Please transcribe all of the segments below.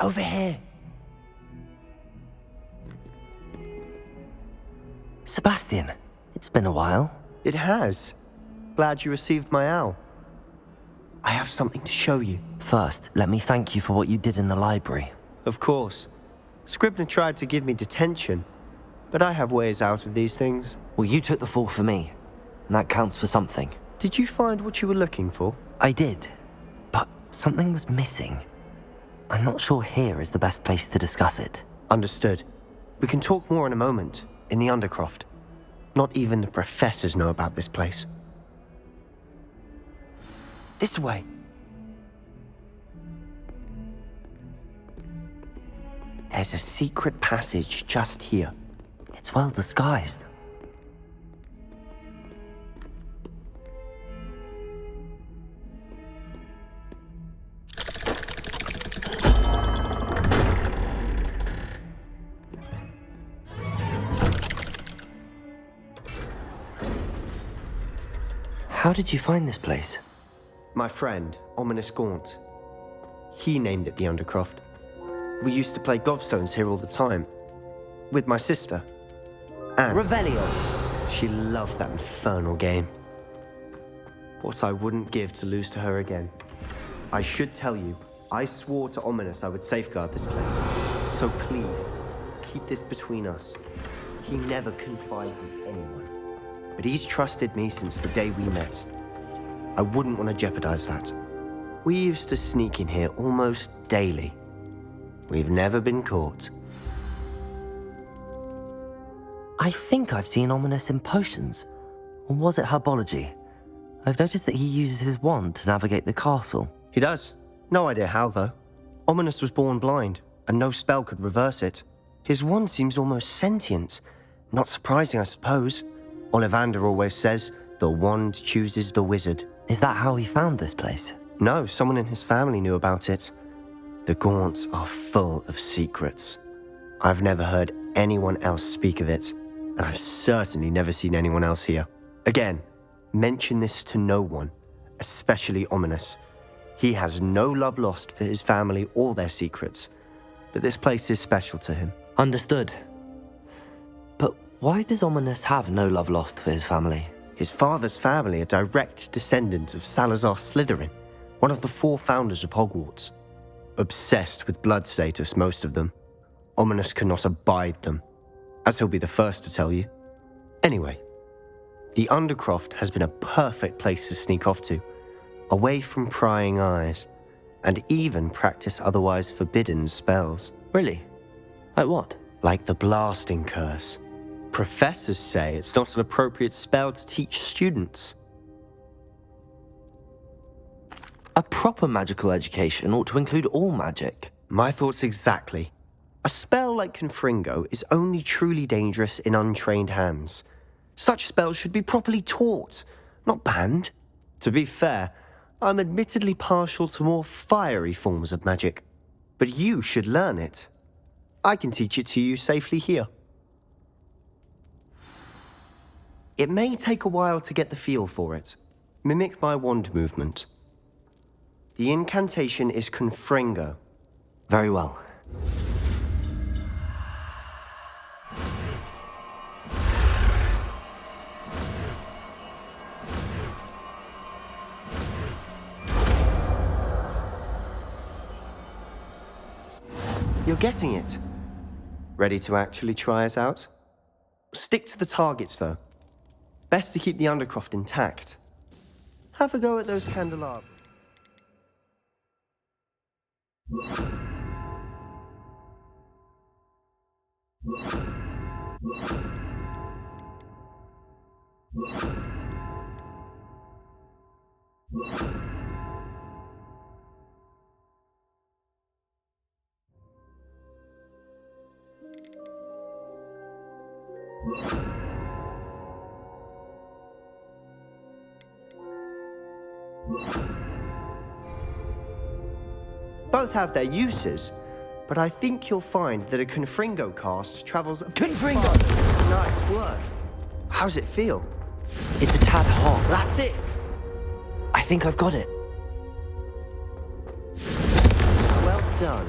Over here. Sebastian, it's been a while. It has. Glad you received my owl. I have something to show you. First, let me thank you for what you did in the library. Of course. Scribner tried to give me detention, but I have ways out of these things. Well, you took the fall for me, and that counts for something. Did you find what you were looking for? I did, but something was missing. I'm not sure here is the best place to discuss it. Understood. We can talk more in a moment, in the Undercroft. Not even the professors know about this place. This way. There's a secret passage just here. It's well disguised. How did you find this place? My friend, Ominous Gaunt. He named it the Undercroft. We used to play gobstones here all the time. With my sister, Anne. Revelio. She loved that infernal game. What I wouldn't give to lose to her again. I should tell you, I swore to Ominous I would safeguard this place. So please, keep this between us. He never confided in anyone. But he's trusted me since the day we met. I wouldn't want to jeopardize that. We used to sneak in here almost daily. We've never been caught. I think I've seen Ominous in potions. Or was it herbology? I've noticed that he uses his wand to navigate the castle. He does. No idea how, though. Ominous was born blind, and no spell could reverse it. His wand seems almost sentient. Not surprising, I suppose. Ollivander always says, the wand chooses the wizard. Is that how he found this place? No, someone in his family knew about it. The Gaunts are full of secrets. I've never heard anyone else speak of it, and I've certainly never seen anyone else here. Again, mention this to no one, especially Ominous. He has no love lost for his family or their secrets, but this place is special to him. Understood. But why does Ominous have no love lost for his family? His father's family are direct descendants of Salazar Slytherin, one of the 4 founders of Hogwarts. Obsessed with blood status, most of them. Ominous cannot abide them, as he'll be the first to tell you. Anyway, the Undercroft has been a perfect place to sneak off to, away from prying eyes, and even practice otherwise forbidden spells. Really? Like what? Like the blasting curse. Professors say it's not an appropriate spell to teach students. A proper magical education ought to include all magic. My thoughts exactly. A spell like Confringo is only truly dangerous in untrained hands. Such spells should be properly taught, not banned. To be fair, I'm admittedly partial to more fiery forms of magic, but you should learn it. I can teach it to you safely here. It may take a while to get the feel for it. Mimic my wand movement. The incantation is Confringo. Very well. You're getting it. Ready to actually try it out? Stick to the targets, though. Best to keep the Undercroft intact. Have a go at those candelabras. Both have their uses, but I think you'll find that a Confringo cast travels... Confringo! Nice word. How's it feel? It's a tad hot. That's it! I think I've got it. Well done.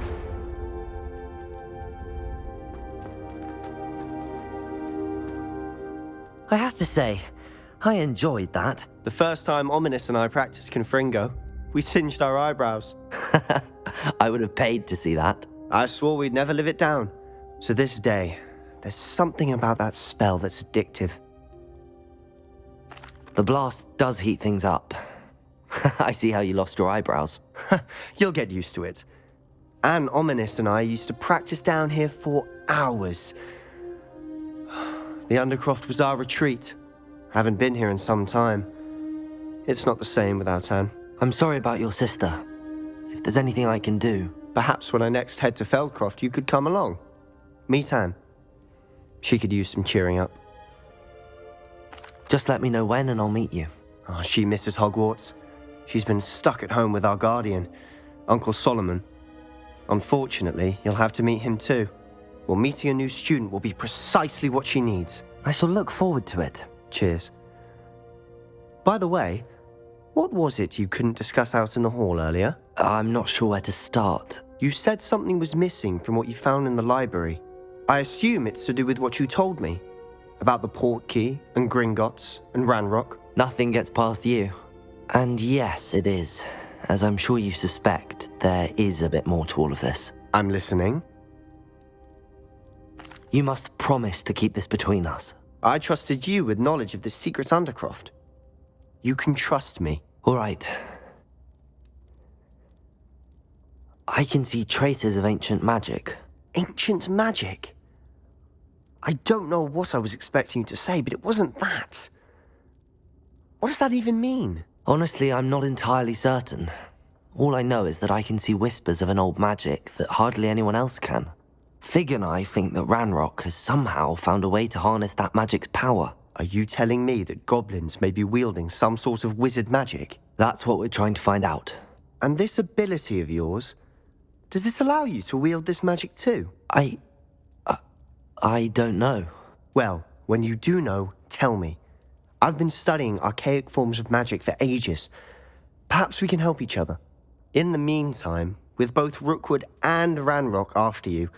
I have to say, I enjoyed that. The first time Ominous and I practiced Confringo, we singed our eyebrows. I would have paid to see that. I swore we'd never live it down. To this day, there's something about that spell that's addictive. The blast does heat things up. I see how you lost your eyebrows. You'll get used to it. Anne, Ominous and I used to practice down here for hours. The Undercroft was our retreat. Haven't been here in some time. It's not the same without Anne. I'm sorry about your sister. If there's anything I can do... Perhaps when I next head to Feldcroft, you could come along. Meet Anne. She could use some cheering up. Just let me know when and I'll meet you. Oh, she misses Hogwarts. She's been stuck at home with our guardian, Uncle Solomon. Unfortunately, you'll have to meet him too. Well, meeting a new student will be precisely what she needs. I shall look forward to it. Cheers. By the way, what was it you couldn't discuss out in the hall earlier? I'm not sure where to start. You said something was missing from what you found in the library. I assume it's to do with what you told me. About the Portkey, and Gringotts, and Ranrock. Nothing gets past you. And yes, it is. As I'm sure you suspect, there is a bit more to all of this. I'm listening. You must promise to keep this between us. I trusted you with knowledge of the secret Undercroft. You can trust me. All right. I can see traces of ancient magic. Ancient magic? I don't know what I was expecting you to say, but it wasn't that. What does that even mean? Honestly, I'm not entirely certain. All I know is that I can see whispers of an old magic that hardly anyone else can. Fig and I think that Ranrock has somehow found a way to harness that magic's power. Are you telling me that goblins may be wielding some sort of wizard magic? That's what we're trying to find out. And this ability of yours, does it allow you to wield this magic too? I don't know. Well, when you do know, tell me. I've been studying archaic forms of magic for ages. Perhaps we can help each other. In the meantime, with both Rookwood and Ranrock after you,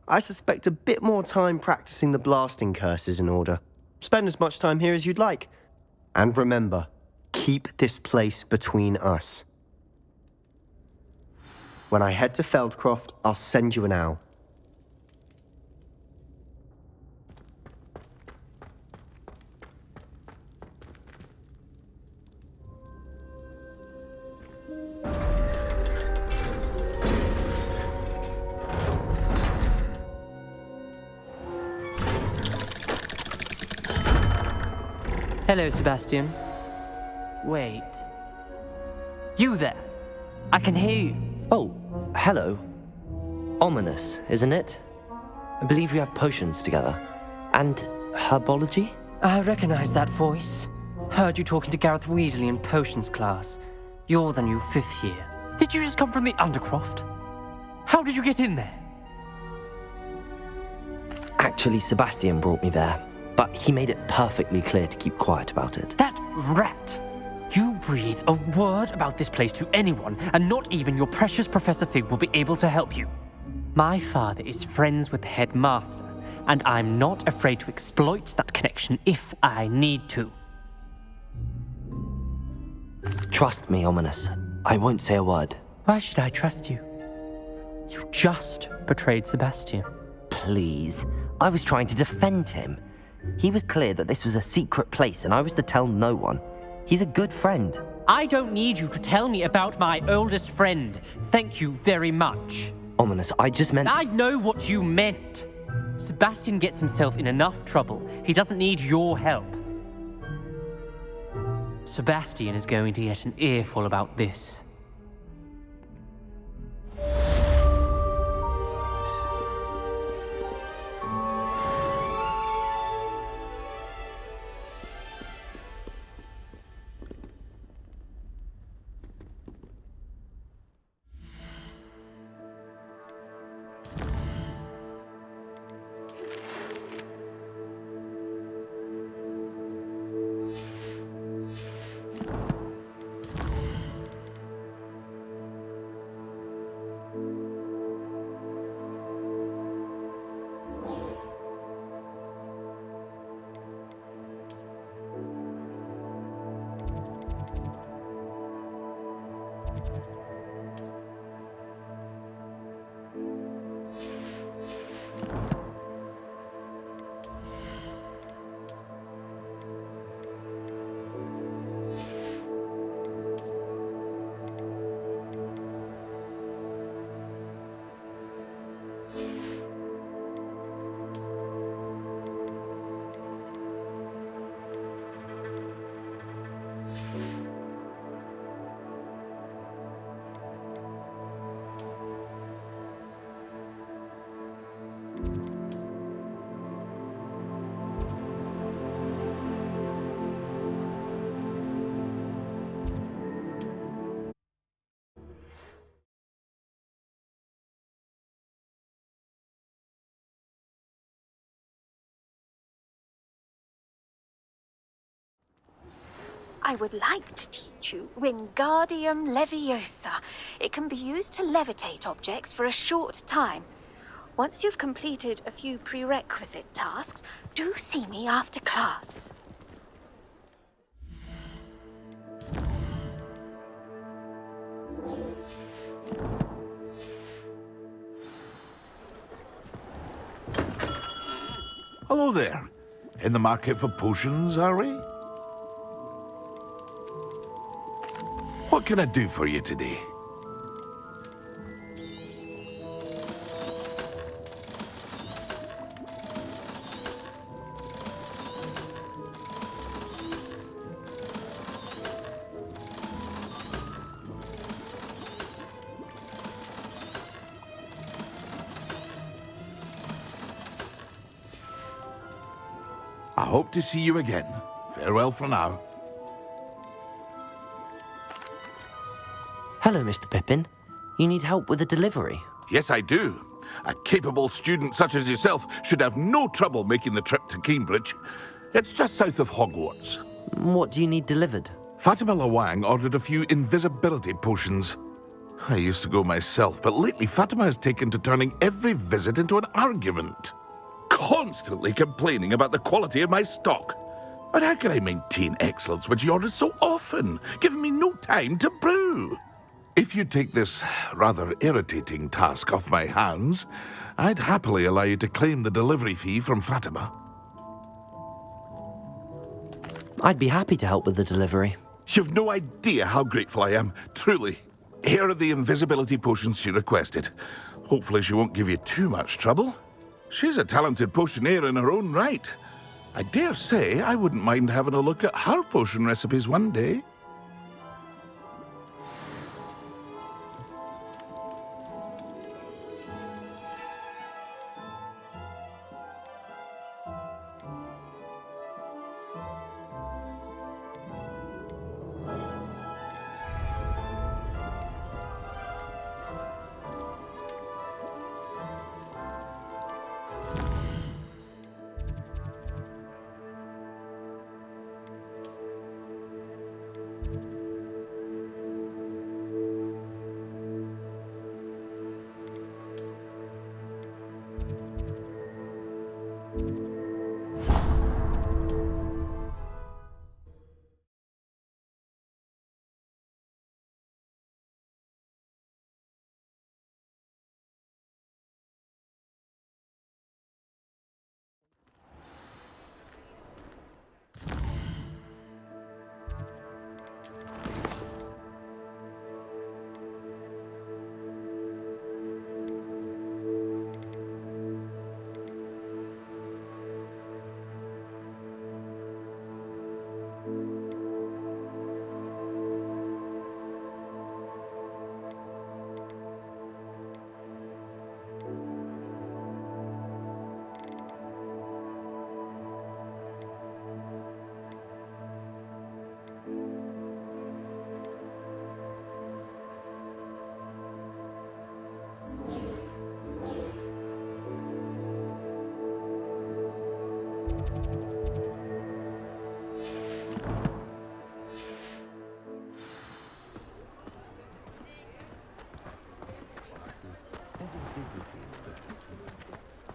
I suspect a bit more time practicing the blasting curse is in order. Spend as much time here as you'd like. And remember, keep this place between us. When I head to Feldcroft, I'll send you an owl. Hello, Sebastian. Wait. You there? I can hear you. Oh, hello. Ominous, isn't it? I believe we have potions together. And herbology? I recognize that voice. Heard you talking to Gareth Weasley in potions class. You're the new 5th year. Did you just come from the Undercroft? How did you get in there? Actually, Sebastian brought me there. But he made it perfectly clear to keep quiet about it. That rat! You breathe a word about this place to anyone, and not even your precious Professor Fig will be able to help you. My father is friends with the headmaster, and I'm not afraid to exploit that connection if I need to. Trust me, Ominous. I won't say a word. Why should I trust you? You just betrayed Sebastian. Please. I was trying to defend him. He was clear that this was a secret place and I was to tell no one. He's a good friend. I don't need you to tell me about my oldest friend. Thank you very much. Ominous, I just meant... I know what you meant. Sebastian gets himself in enough trouble. He doesn't need your help. Sebastian is going to get an earful about this. I would like to teach you Wingardium Leviosa. It can be used to levitate objects for a short time. Once you've completed a few prerequisite tasks, do see me after class. Hello there. In the market for potions, are we? What can I do for you today? I hope to see you again. Farewell for now. Hello, Mr. Pippin. You need help with a delivery? Yes, I do. A capable student such as yourself should have no trouble making the trip to Cambridge. It's just south of Hogwarts. What do you need delivered? Fatima Lawang ordered a few invisibility potions. I used to go myself, but lately Fatima has taken to turning every visit into an argument. Constantly complaining about the quality of my stock. But how can I maintain excellence when she orders so often, giving me no time to brew? If you take this rather irritating task off my hands, I'd happily allow you to claim the delivery fee from Fatima. I'd be happy to help with the delivery. You've no idea how grateful I am, truly. Here are the invisibility potions she requested. Hopefully she won't give you too much trouble. She's a talented potioneer in her own right. I dare say I wouldn't mind having a look at her potion recipes one day.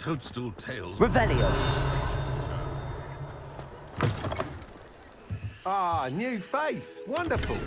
Toadstool Tales. Revelio. Ah, new face. Wonderful.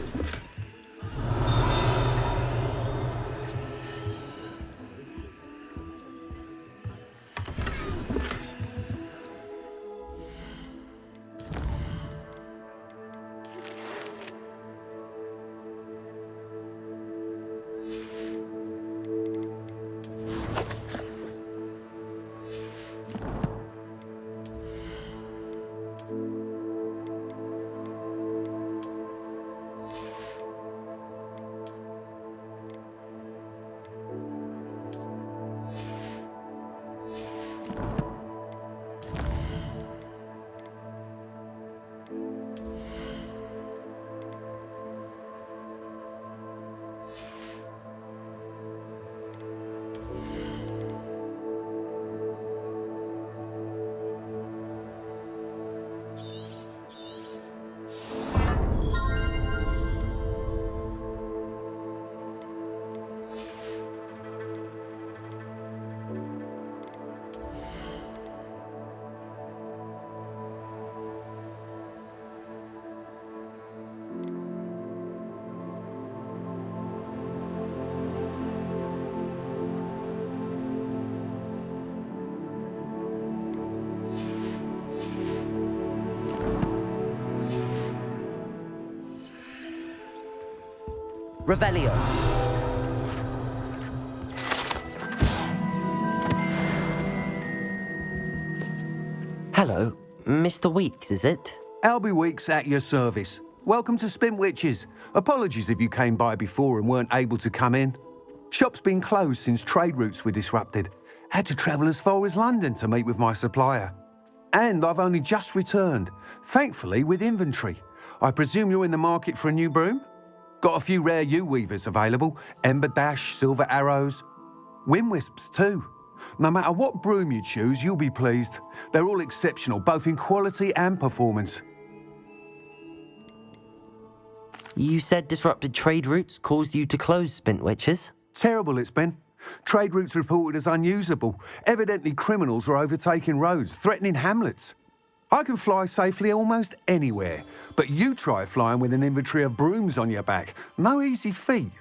Revelio. Hello, Mr. Weeks, is it? Albie Weeks at your service. Welcome to Spintwitches. Apologies if you came by before and weren't able to come in. Shop's been closed since trade routes were disrupted. Had to travel as far as London to meet with my supplier. And I've only just returned, thankfully with inventory. I presume you're in the market for a new broom? Got a few rare U-weavers available, Ember Dash, Silver Arrows, Wind Wisps too. No matter what broom you choose, you'll be pleased. They're all exceptional, both in quality and performance. You said disrupted trade routes caused you to close Spintwitches? Terrible it's been. Trade routes reported as unusable. Evidently criminals are overtaking roads, threatening hamlets. I can fly safely almost anywhere, but you try flying with an inventory of brooms on your back. No easy feat.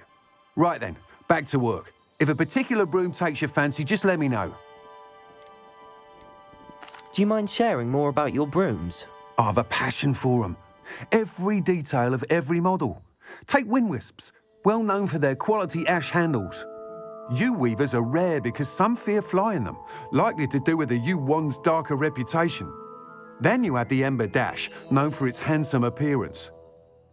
Right then, back to work. If a particular broom takes your fancy, just let me know. Do you mind sharing more about your brooms? I have a passion for them. Every detail of every model. Take Wind Wisps, well known for their quality ash handles. U-weavers are rare because some fear flying them, likely to do with the U-wand's darker reputation. Then you have the Ember Dash, known for its handsome appearance.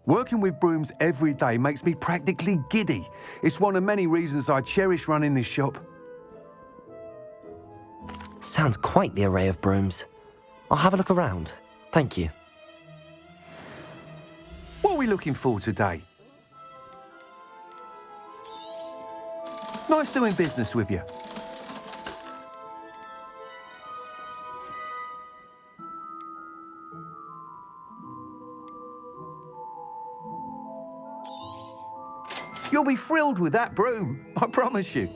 Working with brooms every day makes me practically giddy. It's one of many reasons I cherish running this shop. Sounds quite the array of brooms. I'll have a look around. Thank you. What are we looking for today? Nice doing business with you. You'll be thrilled with that broom, I promise you.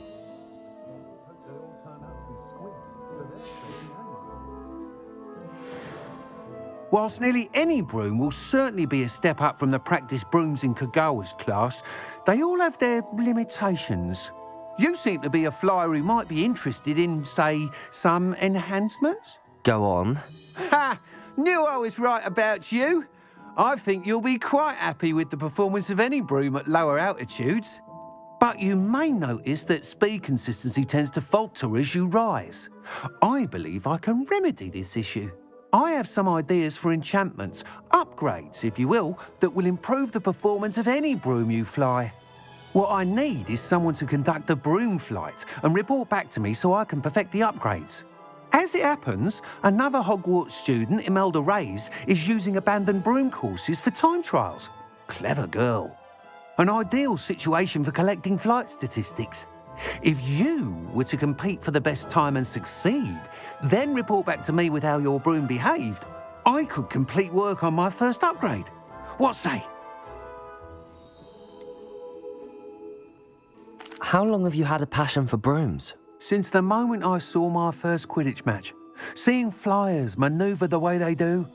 Whilst nearly any broom will certainly be a step up from the practice brooms in Kagawa's class, they all have their limitations. You seem to be a flyer who might be interested in, say, some enhancements? Go on. Ha! Knew I was right about you. I think you'll be quite happy with the performance of any broom at lower altitudes. But you may notice that speed consistency tends to falter as you rise. I believe I can remedy this issue. I have some ideas for enchantments, upgrades, if you will, that will improve the performance of any broom you fly. What I need is someone to conduct a broom flight and report back to me so I can perfect the upgrades. As it happens, another Hogwarts student, Imelda Reyes, is using abandoned broom courses for time trials. Clever girl. An ideal situation for collecting flight statistics. If you were to compete for the best time and succeed, then report back to me with how your broom behaved, I could complete work on my first upgrade. What say? How long have you had a passion for brooms? Since the moment I saw my first Quidditch match, seeing flyers manoeuvre the way they do,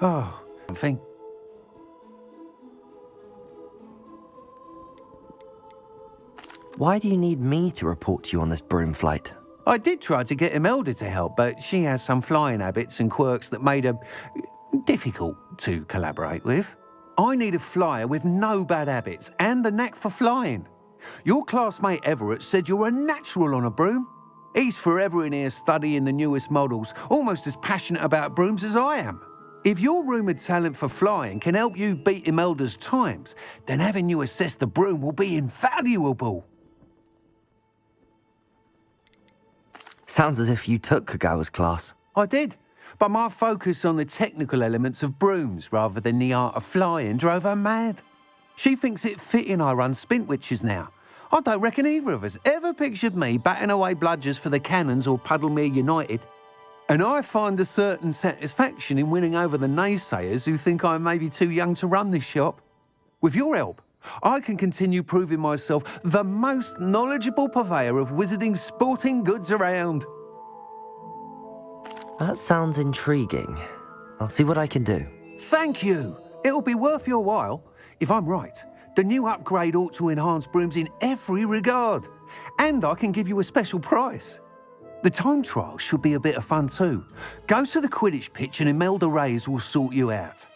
oh, something. Why do you need me to report to you on this broom flight? I did try to get Imelda to help, but she has some flying habits and quirks that made her difficult to collaborate with. I need a flyer with no bad habits and the knack for flying. Your classmate Everett said you're a natural on a broom. He's forever in here studying the newest models, almost as passionate about brooms as I am. If your rumoured talent for flying can help you beat Imelda's times, then having you assess the broom will be invaluable. Sounds as if you took Kagawa's class. I did, but my focus on the technical elements of brooms rather than the art of flying drove her mad. She thinks it fitting I run Spintwitches now. I don't reckon either of us ever pictured me batting away bludgers for the Cannons or Puddlemere United. And I find a certain satisfaction in winning over the naysayers who think I'm maybe too young to run this shop. With your help, I can continue proving myself the most knowledgeable purveyor of wizarding sporting goods around. That sounds intriguing. I'll see what I can do. Thank you. It'll be worth your while. If I'm right, the new upgrade ought to enhance brooms in every regard. And I can give you a special price. The time trial should be a bit of fun too. Go to the Quidditch pitch and Imelda Reyes will sort you out.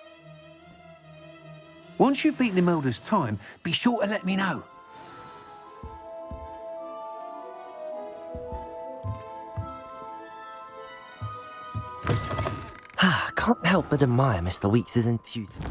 Once you've beaten Imelda's time, be sure to let me know. help but admire Mr. Weeks' enthusiasm.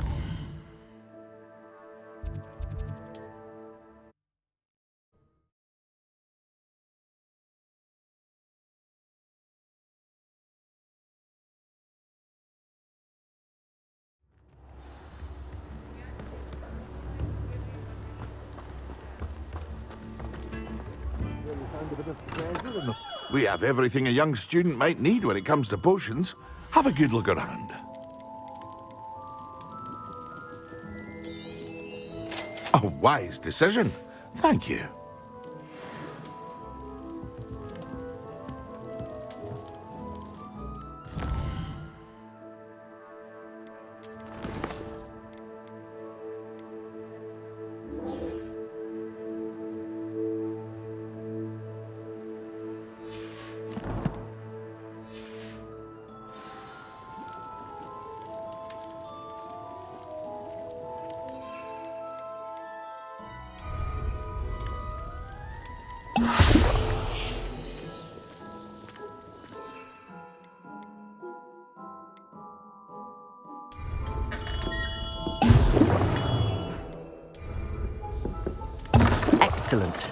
We have everything a young student might need when it comes to potions. Have a good look around. A wise decision. Thank you. Excellent.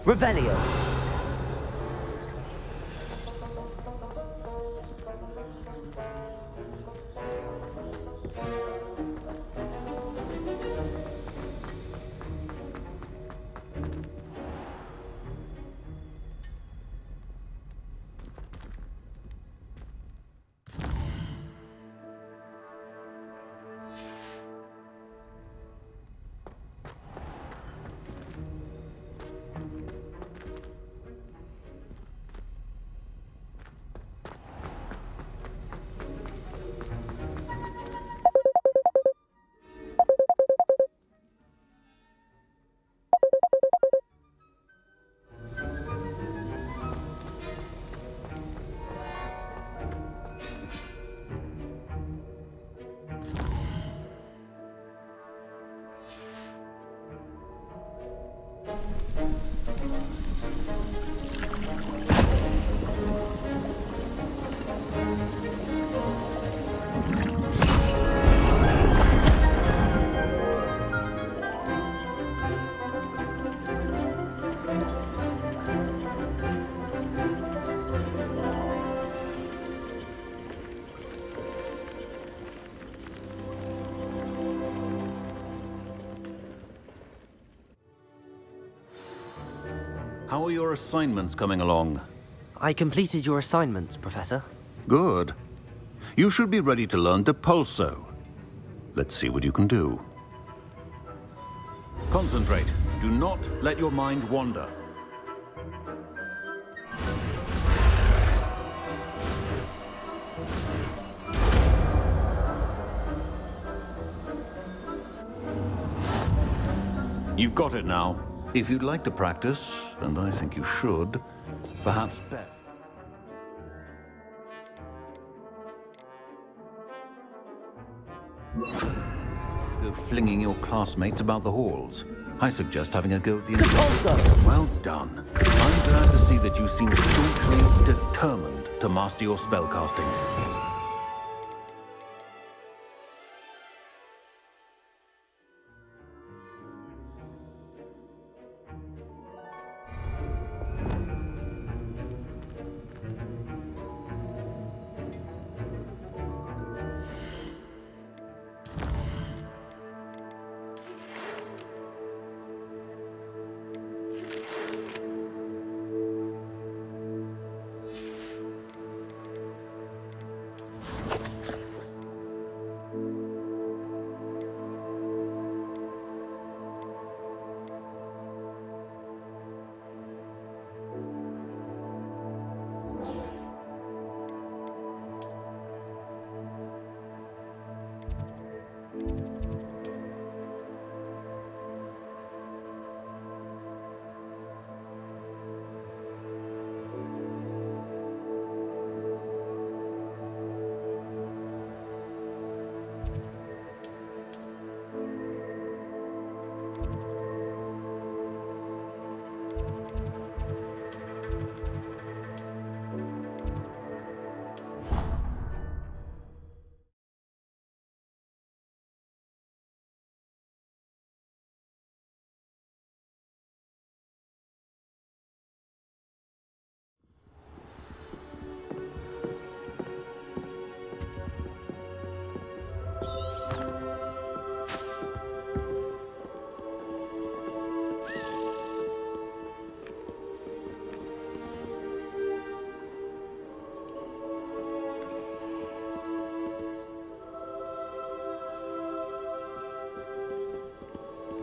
Revelio. How are your assignments coming along? I completed your assignments, Professor. Good. You should be ready to learn Depulso. Let's see what you can do. Concentrate. Do not let your mind wander. You've got it now. If you'd like to practice, and I think you should, perhaps bet. Go flinging your classmates about the halls. I suggest having a go at the Depulso! Well done. I'm glad to see that you seem staunchly determined to master your spellcasting.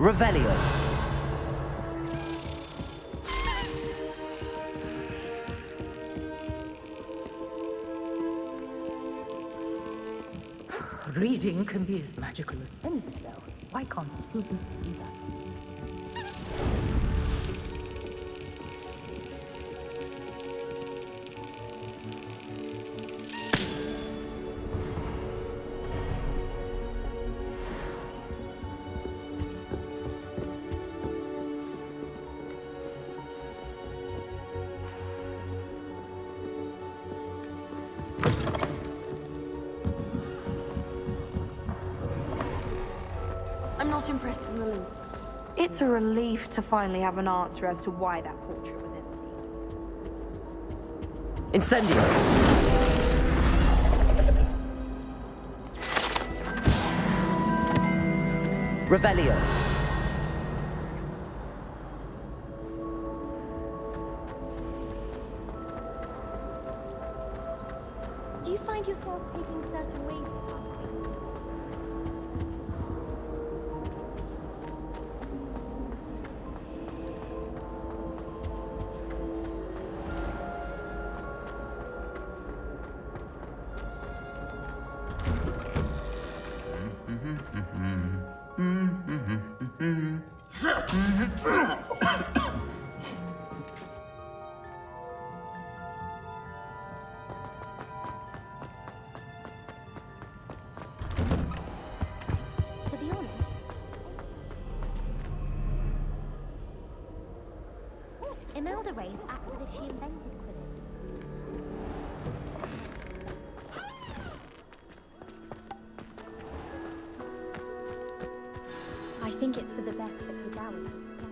Revelio. Reading can be as magical as any spell. Why can't students do that? I'm not impressed in the least. It's a relief to finally have an answer as to why that portrait was empty. Incendio. Revelio. Do you find yourself taking certain ways to pass things? To be honest, Imelda Reyes acts as if she invented Quidditch. I think it's for the best that his hours are extended.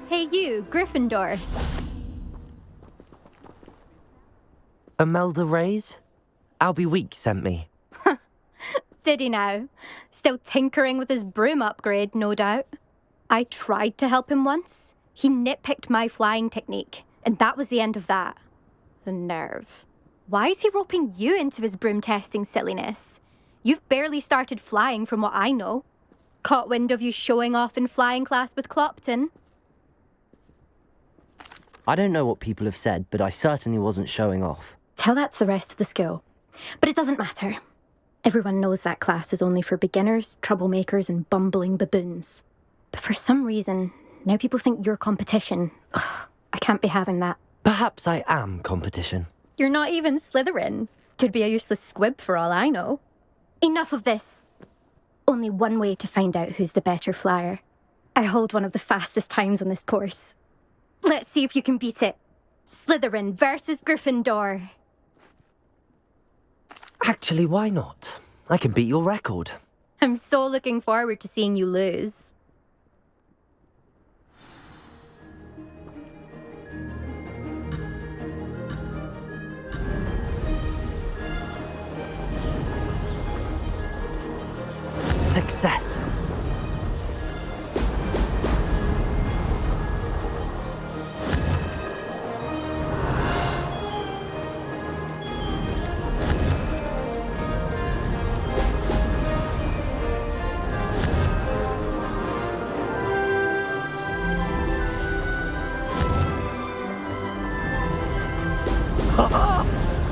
Hey you, Gryffindor. Imelda Reyes? Albie Weeks sent me. Did he now? Still tinkering with his broom upgrade, no doubt. I tried to help him once. He nitpicked my flying technique, and that was the end of that. The nerve. Why is he roping you into his broom testing silliness? You've barely started flying from what I know. Caught wind of you showing off in flying class with Clopton. I don't know what people have said, but I certainly wasn't showing off. Tell that to the rest of the school. But it doesn't matter. Everyone knows that class is only for beginners, troublemakers, and bumbling baboons. But for some reason, now people think you're competition. Ugh, I can't be having that. Perhaps I am competition. You're not even Slytherin. Could be a useless squib for all I know. Enough of this. Only one way to find out who's the better flyer. I hold one of the fastest times on this course. Let's see if you can beat it. Slytherin versus Gryffindor. Actually, why not? I can beat your record. I'm so looking forward to seeing you lose. Success.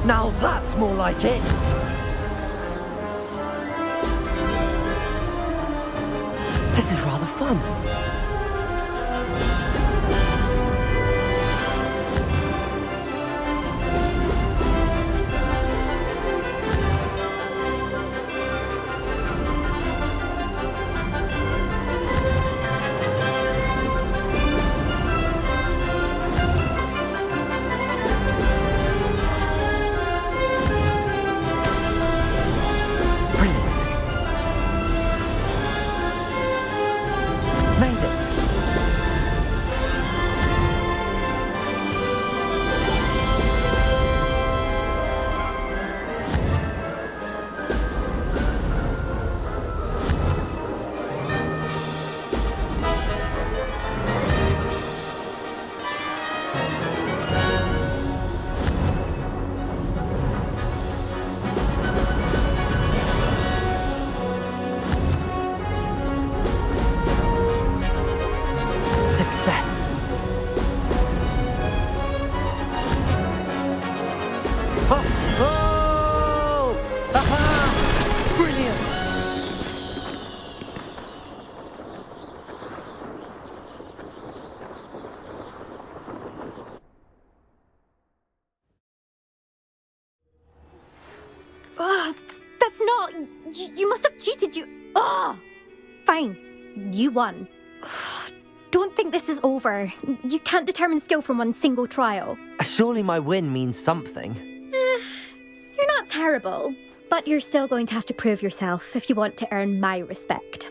Now that's more like it! This is rather fun. That's not... You must have cheated, you... Ugh! Fine. You won. Don't think this is over. You can't determine skill from one single trial. Surely my win means something. You're not terrible, but you're still going to have to prove yourself if you want to earn my respect.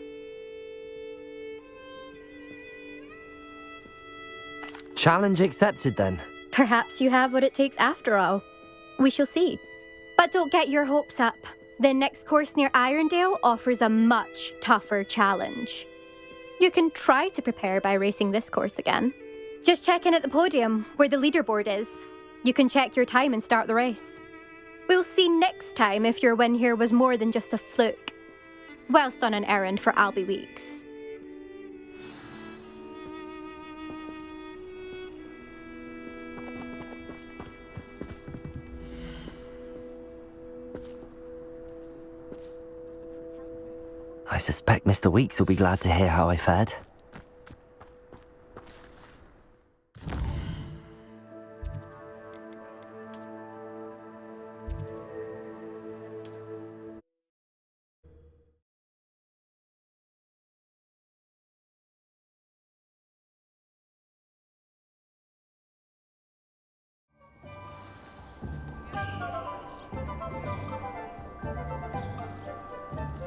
Challenge accepted then. Perhaps you have what it takes after all. We shall see. But don't get your hopes up. The next course near Irondale offers a much tougher challenge. You can try to prepare by racing this course again. Just check in at the podium, where the leaderboard is. You can check your time and start the race. We'll see next time if your win here was more than just a fluke. Whilst on an errand for Albie Weeks. I suspect Mr. Weeks will be glad to hear how I fared.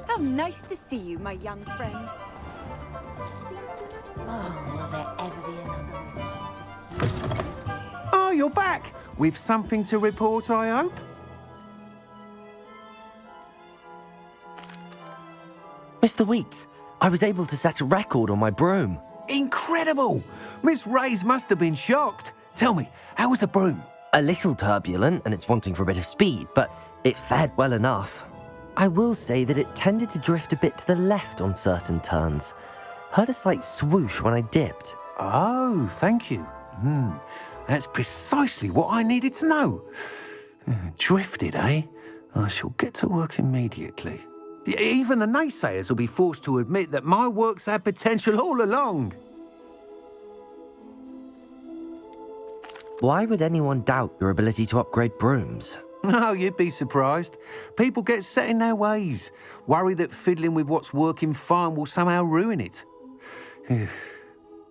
How nice to see you, my young friend. Oh, will there ever be another? Oh, you're back. With something to report, I hope? Mr. Weeks, I was able to set a record on my broom. Incredible! Miss Reyes must have been shocked. Tell me, how was the broom? A little turbulent, and it's wanting for a bit of speed, but it fared well enough. I will say that it tended to drift a bit to the left on certain turns. Heard a slight swoosh when I dipped. Oh, thank you. That's precisely what I needed to know. Drifted, eh? I shall get to work immediately. Even the naysayers will be forced to admit that my work's had potential all along. Why would anyone doubt your ability to upgrade brooms? No, you'd be surprised. People get set in their ways, worry that fiddling with what's working fine will somehow ruin it.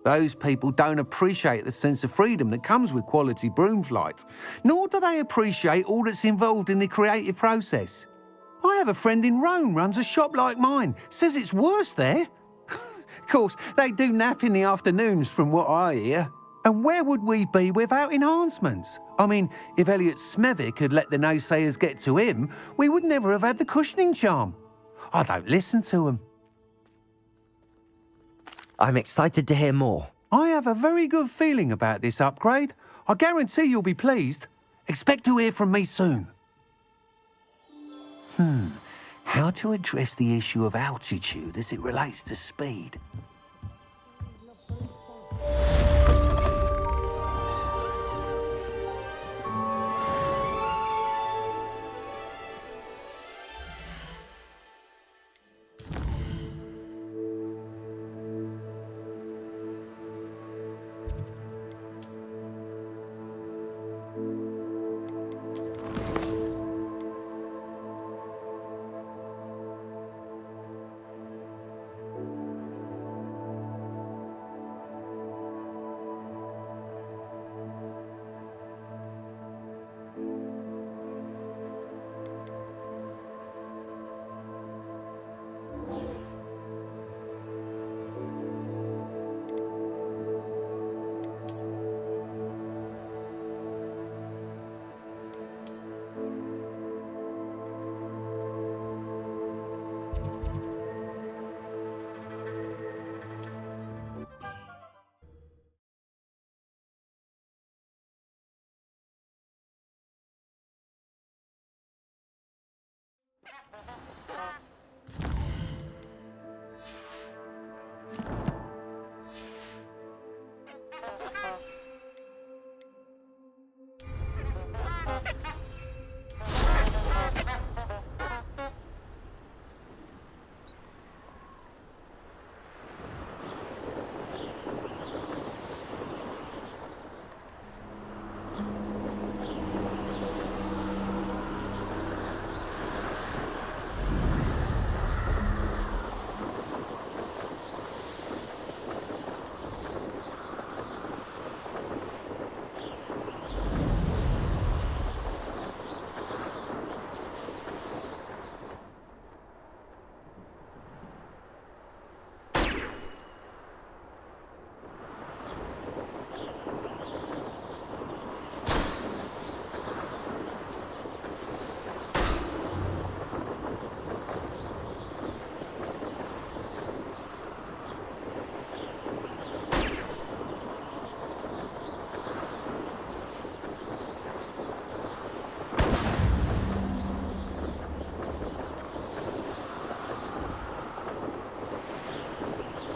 Those people don't appreciate the sense of freedom that comes with quality broom flight, nor do they appreciate all that's involved in the creative process. I have a friend in Rome runs a shop like mine, says it's worse there. Of course, they do nap in the afternoons from what I hear. And where would we be without enhancements? I mean, if Elliot Smethwick had let the naysayers get to him, we would never have had the cushioning charm. I don't listen to them. I'm excited to hear more. I have a very good feeling about this upgrade. I guarantee you'll be pleased. Expect to hear from me soon. How to address the issue of altitude as it relates to speed?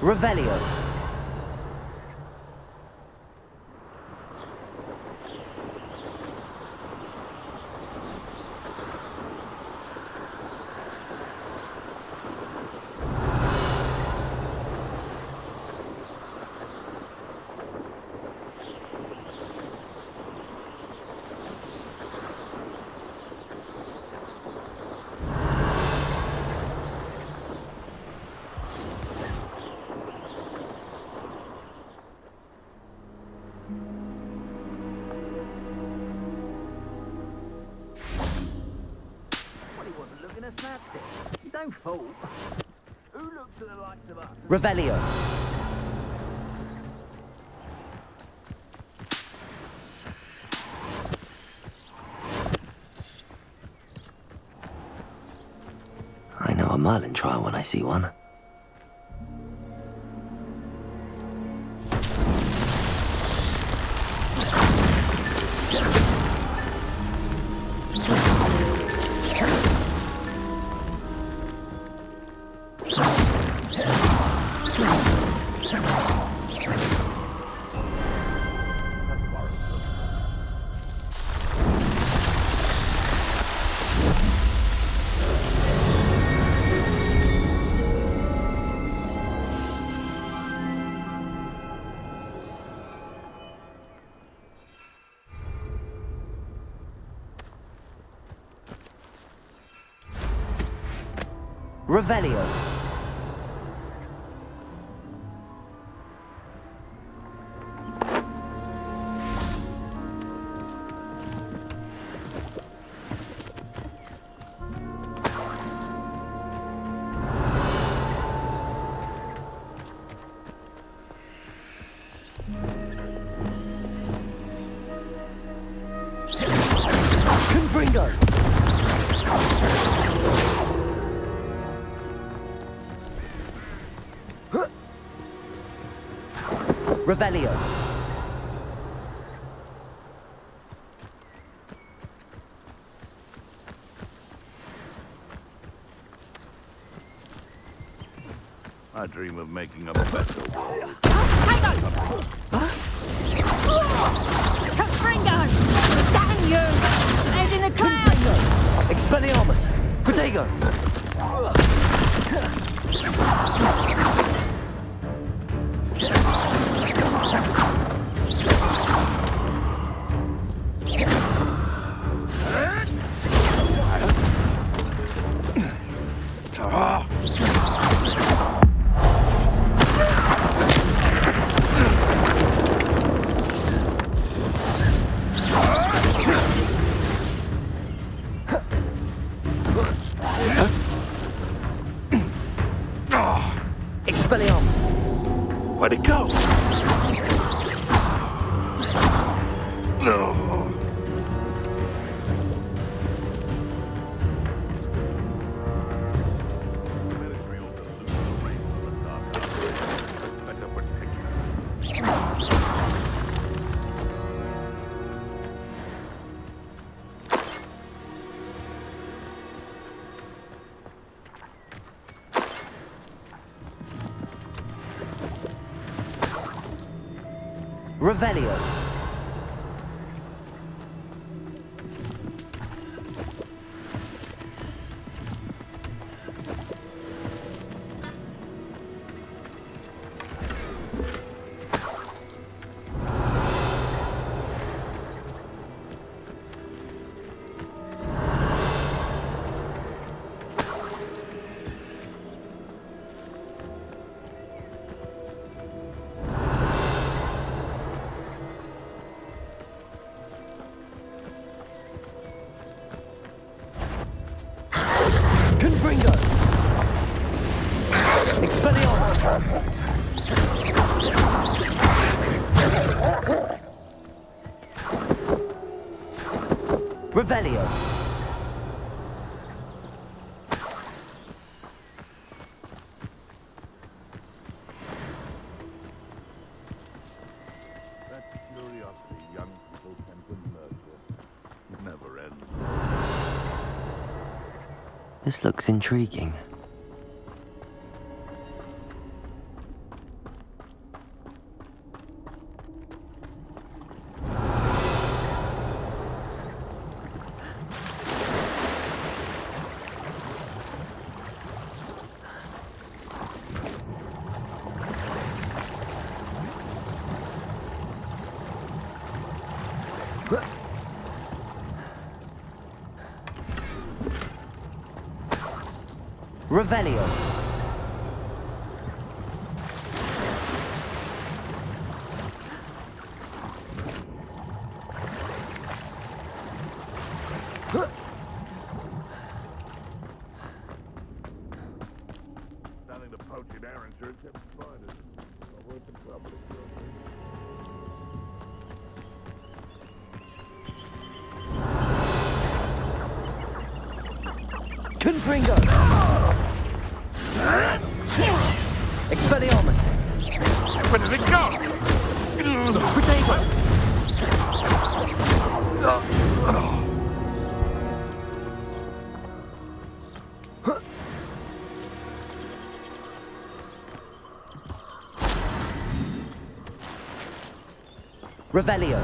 Revelio. Don't fool. Who looks at the likes of us? Revelio. I know a Merlin trial when I see one. Revelio. Confringo. Revelio. I dream of making a better world. Confringo! Damn you! Out in the crowd! Expelliarmus. Protego. Expelliarmus. Where'd it go? No. Revelio. Confringo. Expelliarmus. Revelio. That curiosity young people tend to nurture. It never ends. This looks intriguing. Revelio. Starting to poach in our insurance every Friday. Not worth the trouble. Confringo! Expelliarmus! Where did it go? Protego! Revelio.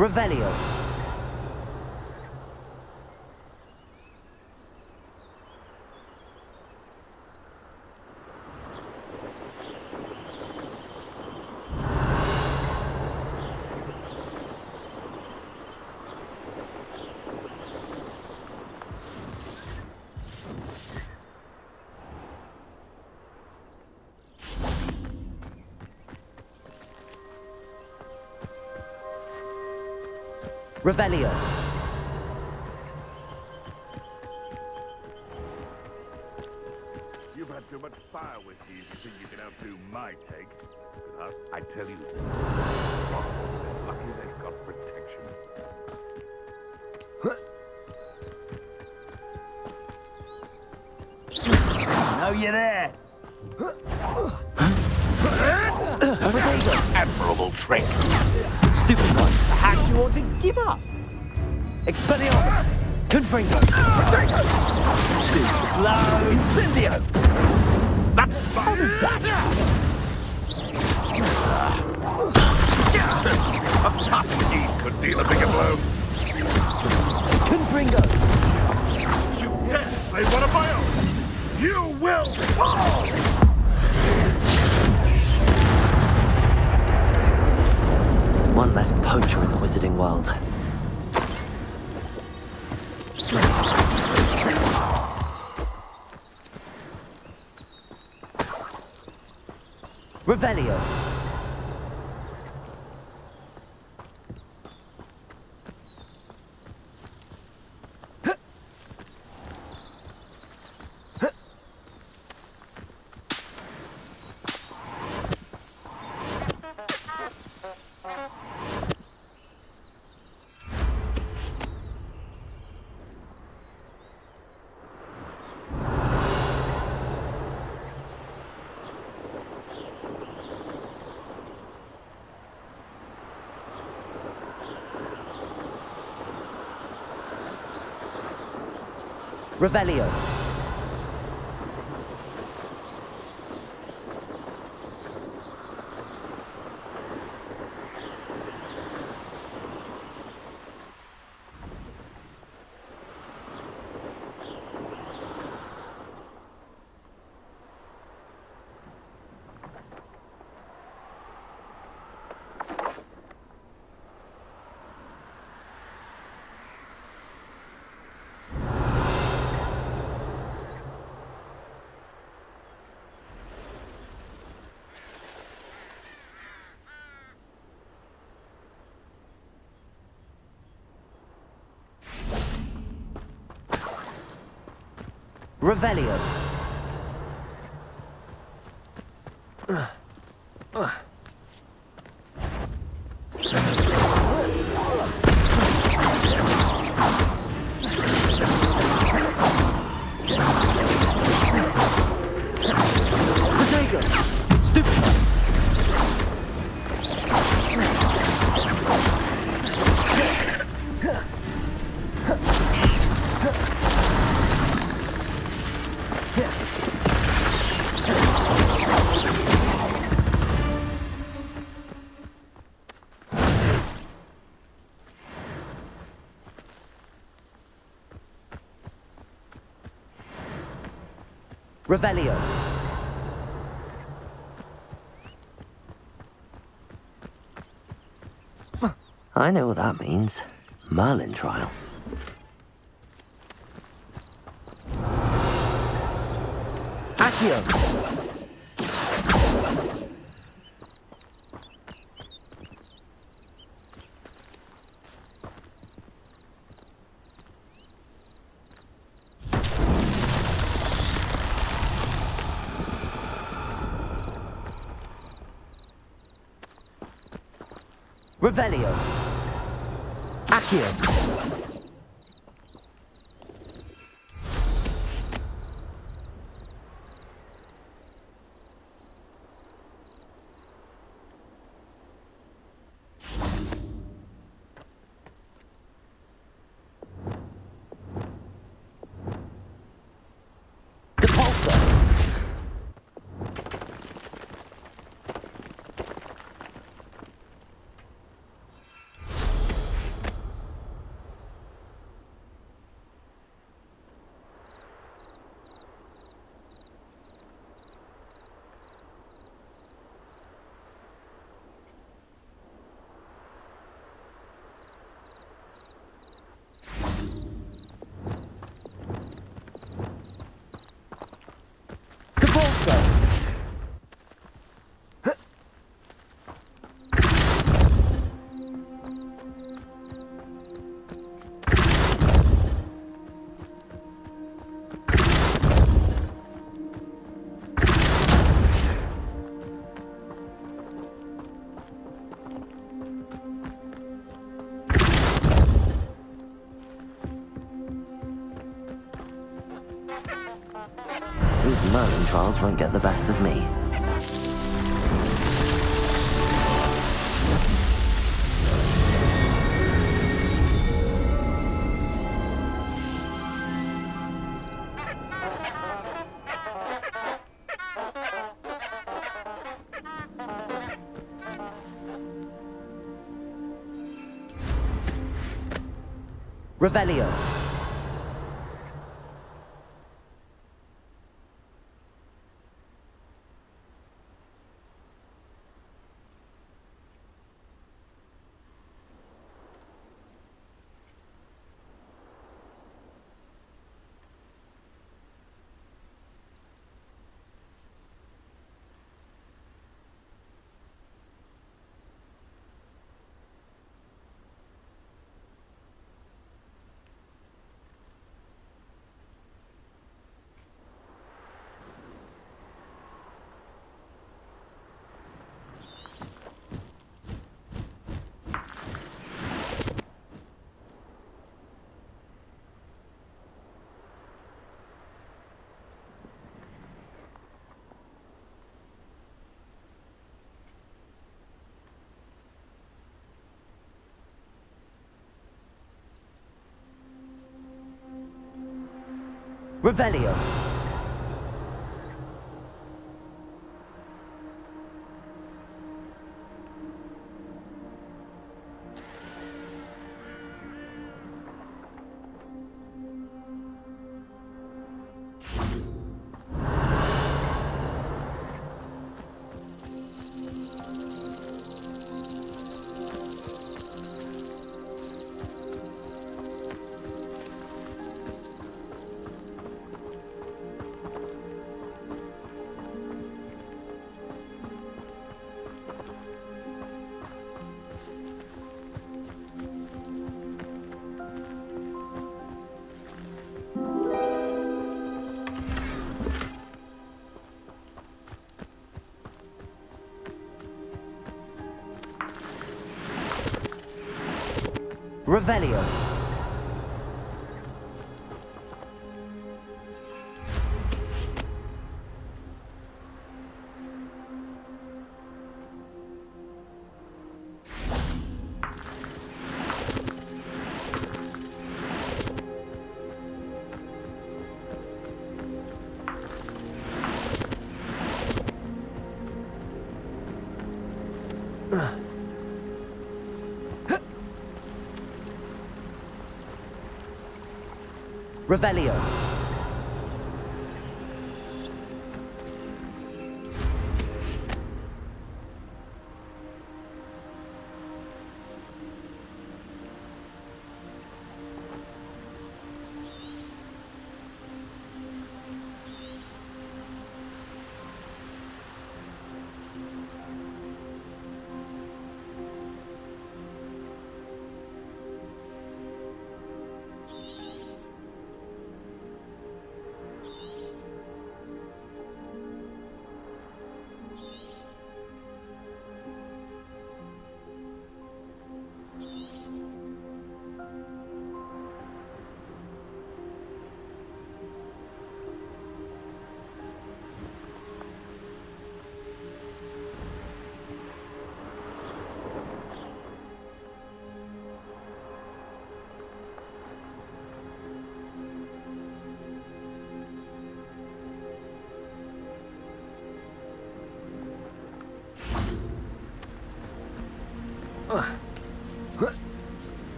Revelio. Revelio. You've had too much fire whiskey if you think you can outdo my take. But I tell you, lucky they've got protection. Know you there? Admirable trick. Stupid one. Perhaps you want to give up? Expelliarmus! Confringo! Too slow. Incendio! That's How does that? a top speed could deal a bigger blow. Confringo! You dare slay one of my own! You will fall! One less poacher in the wizarding world. Revelio. Revelio. Revelio. Revelio. I know what that means. Merlin trial. Accio. Revelio. Accio. These Merlin trials won't get the best of me. Revelio. Revelio. Revelio. Revelio.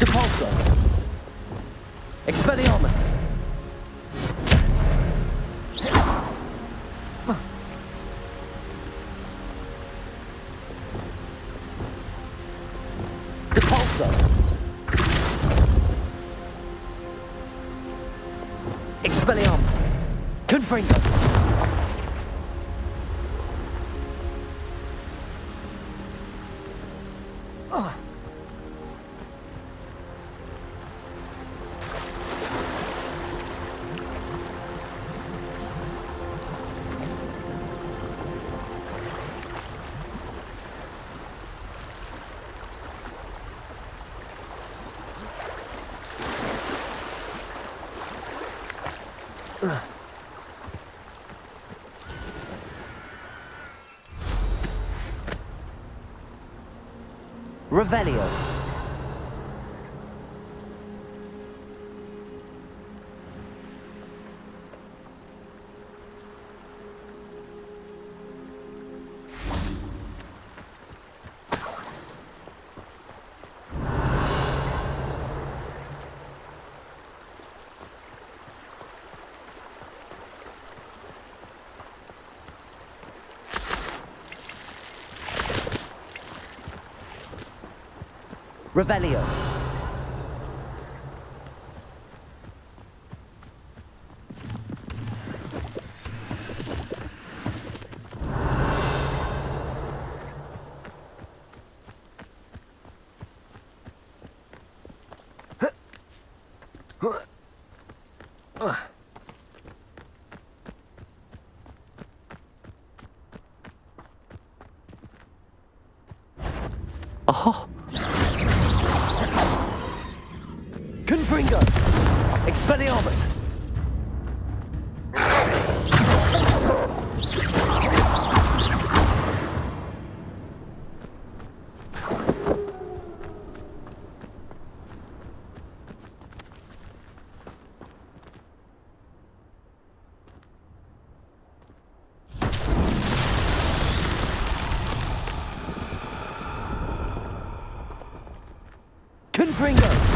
Depulso. Expelliarmus. Depulso. Expelliarmus. Confringo. Revelio. Revelio. Oh. Confringo! Expelliarmus! Confringo!